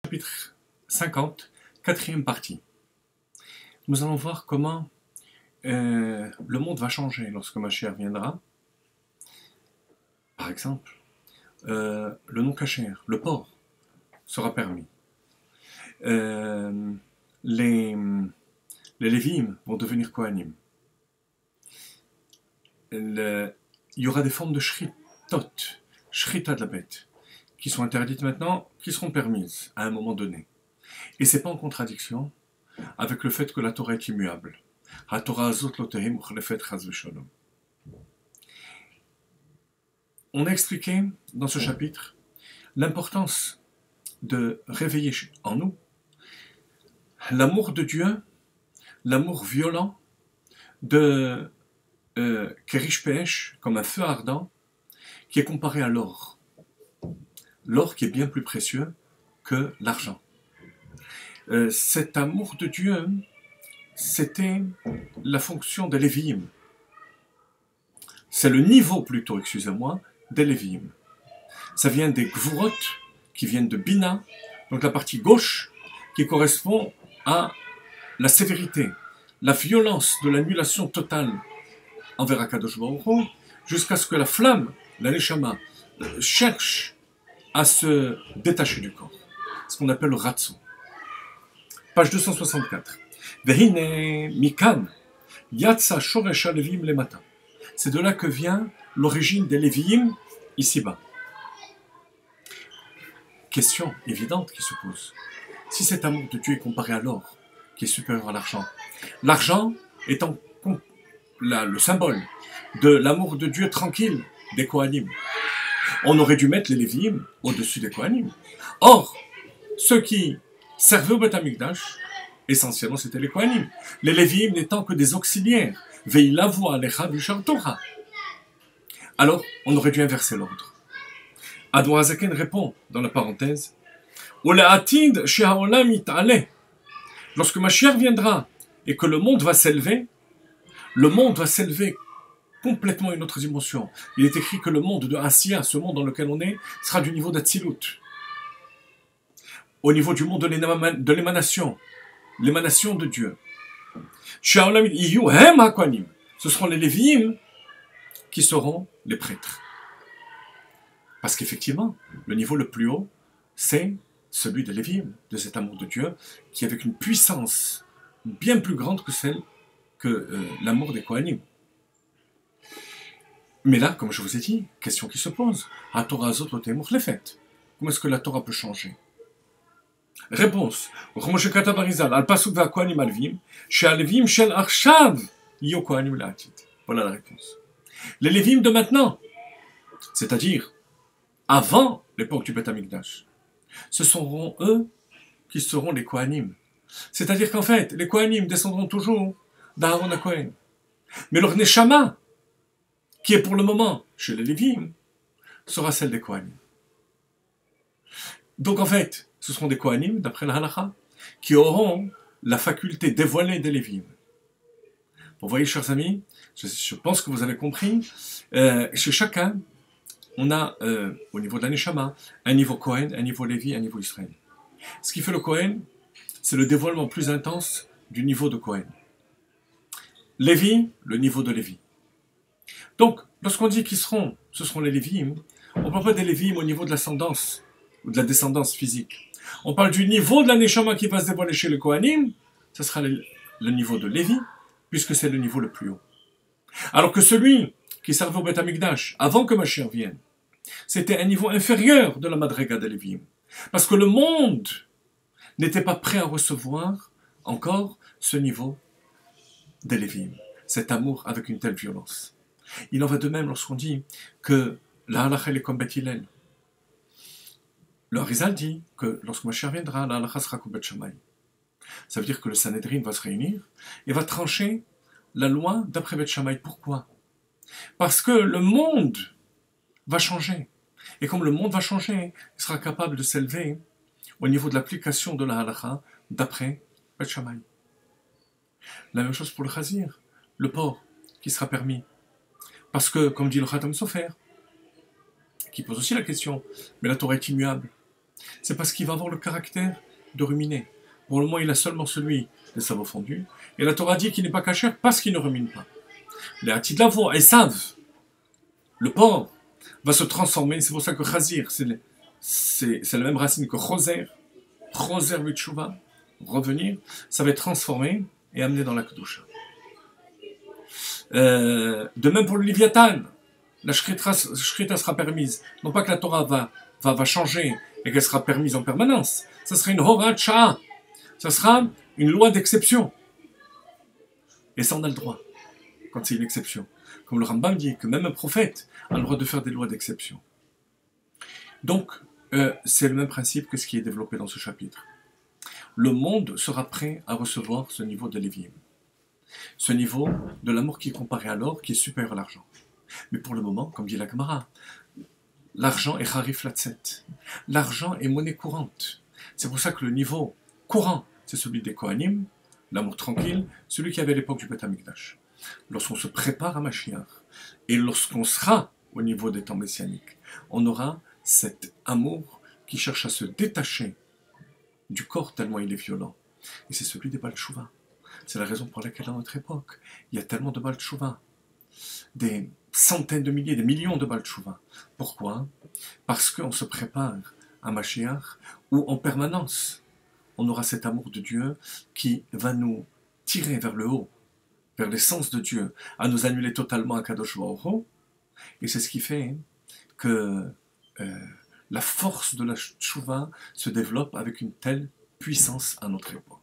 Chapitre 50, quatrième partie. Nous allons voir comment le monde va changer lorsque Mashiach viendra. Par exemple, le non-kasher, le porc, sera permis. Les Lévim vont devenir Kohanim. Il y aura des formes de shritot, shrita de la bête, qui sont interdites maintenant, qui seront permises à un moment donné. Et ce n'est pas en contradiction avec le fait que la Torah est immuable. On a expliqué dans ce chapitre l'importance de réveiller en nous l'amour de Dieu, l'amour violent de Kerish Peesh, comme un feu ardent, qui est comparé à l'or. L'or qui est bien plus précieux que l'argent. Cet amour de Dieu, c'était la fonction des Lévi'im. C'est le niveau plutôt, excusez-moi, des Lévi'im. Ça vient des Gvurot, qui viennent de Bina, donc la partie gauche, qui correspond à la sévérité, la violence de l'annulation totale envers Akadosh Baruch Hu, jusqu'à ce que la flamme, la Neshama, cherche à se détacher du corps. Ce qu'on appelle le Ratson. Page 264. Vehine mikan yatsa shoresha levim lemata. C'est de là que vient l'origine des Lévi'im ici-bas. Question évidente qui se pose. Si cet amour de Dieu est comparé à l'or, qui est supérieur à l'argent étant le symbole de l'amour de Dieu tranquille des Kohanim, on aurait dû mettre les Lévi'im au-dessus des Kohanim. Or, ceux qui servaient au Beth Amikdash, essentiellement c'était les Kohanim. Les Lévi'im n'étant que des auxiliaires. Ve'ilavu alecha v'yishar Torah. Alors, on aurait dû inverser l'ordre. Adon Hazaken répond dans la parenthèse, Ole'atid she'haolam yit'aleh. Lorsque Mashiach viendra et que le monde va s'élever complètement à une autre dimension. Il est écrit que le monde de Asiya, ce monde dans lequel on est, sera du niveau d'Atsilut. Au niveau du monde de l'émanation de Dieu. Ce seront les Lévi'im qui seront les prêtres. Parce qu'effectivement, le niveau le plus haut, c'est celui des Lévi'im, de cet amour de Dieu, qui est avec une puissance bien plus grande que celle que l'amour des Kohanim. Mais là, comme je vous ai dit, question qui se pose. Comment est-ce que la Torah peut changer? Réponse. Voilà la réponse. Les Lévim de maintenant, c'est-à-dire avant l'époque du Beth Amikdash, ce seront eux qui seront les Kohanim. C'est-à-dire qu'en fait, les Kohanim descendront toujours d'Aaron à Kohen. Mais leur Neshama, qui est pour le moment chez les Lévim, sera celle des Kohanim. Donc en fait, ce seront des Kohanim, d'après la Halakha, qui auront la faculté dévoilée des Lévim. Vous voyez, chers amis, je pense que vous avez compris, chez chacun, on a, au niveau de la Neshama, un niveau Kohen, un niveau Lévi, un niveau Israël. Ce qui fait le Kohen, c'est le dévoilement plus intense du niveau de Kohen. Lévi, le niveau de Lévi. Donc, lorsqu'on dit ce seront les Lévi'im, on ne parle pas des Lévi'im au niveau de l'ascendance ou de la descendance physique. On parle du niveau de la Neshama qui va se dévoiler chez le Kohanim, ce sera le niveau de Lévi, puisque c'est le niveau le plus haut. Alors que celui qui servait au Beth Amikdash, avant que Mashiach vienne, c'était un niveau inférieur de la Madrega des Lévi'im. Parce que le monde n'était pas prêt à recevoir encore ce niveau des Lévi'im, cet amour avec une telle violence. Il en va de même lorsqu'on dit que la halakha est comme Beth Hillel. Le Harizal dit que lorsque Mashiach viendra, la halakha sera comme Beth Shammai. Ça veut dire que le Sanhedrin va se réunir et va trancher la loi d'après Beth Shammai. Pourquoi? Parce que le monde va changer. Et comme le monde va changer, il sera capable de s'élever au niveau de l'application de la halakha d'après Beth Shammai. La même chose pour le chazir, le porc, qui sera permis. Parce que, comme dit le Khatam Sofer, qui pose aussi la question, mais la Torah est immuable. C'est parce qu'il va avoir le caractère de ruminer. Pour le moment, il a seulement celui des sabots fondus. Et la Torah dit qu'il n'est pas caché parce qu'il ne rumine pas. Les Hatidlavo, elles savent. Le porc va se transformer. C'est pour ça que Chazir, c'est la même racine que Choser. Choser Vitchouva, revenir. Ça va être transformé et amené dans la Kedusha. De même pour le Léviathan. La Shrita sera permise. Non pas que la Torah va changer et qu'elle sera permise en permanence. Ça sera une Horat Shah. Ça sera une loi d'exception. Et ça, on a le droit, quand c'est une exception. Comme le Rambam dit, que même un prophète a le droit de faire des lois d'exception. Donc, c'est le même principe que ce qui est développé dans ce chapitre. Le monde sera prêt à recevoir ce niveau de Lévi'im. Ce niveau de l'amour qui est comparé à l'or, qui est supérieur à l'argent. Mais pour le moment, comme dit la Gemara, l'argent est harif latzet. L'argent est monnaie courante. C'est pour ça que le niveau courant, c'est celui des Kohanim, l'amour tranquille, celui qui avait à l'époque du Beth Amikdash. Lorsqu'on se prépare à Mashiach, et lorsqu'on sera au niveau des temps messianiques, on aura cet amour qui cherche à se détacher du corps tellement il est violent. Et c'est celui des Baal Tshuva. C'est la raison pour laquelle à notre époque, il y a tellement de Baal Tshuva. Des centaines de milliers, des millions de Baal Tshuva. Pourquoi? Parce qu'on se prépare à Mashiach, où en permanence, on aura cet amour de Dieu qui va nous tirer vers le haut, vers l'essence de Dieu, à nous annuler totalement à Kadosh Baruch Hu. Et c'est ce qui fait que la force de la Tshuva se développe avec une telle puissance à notre époque.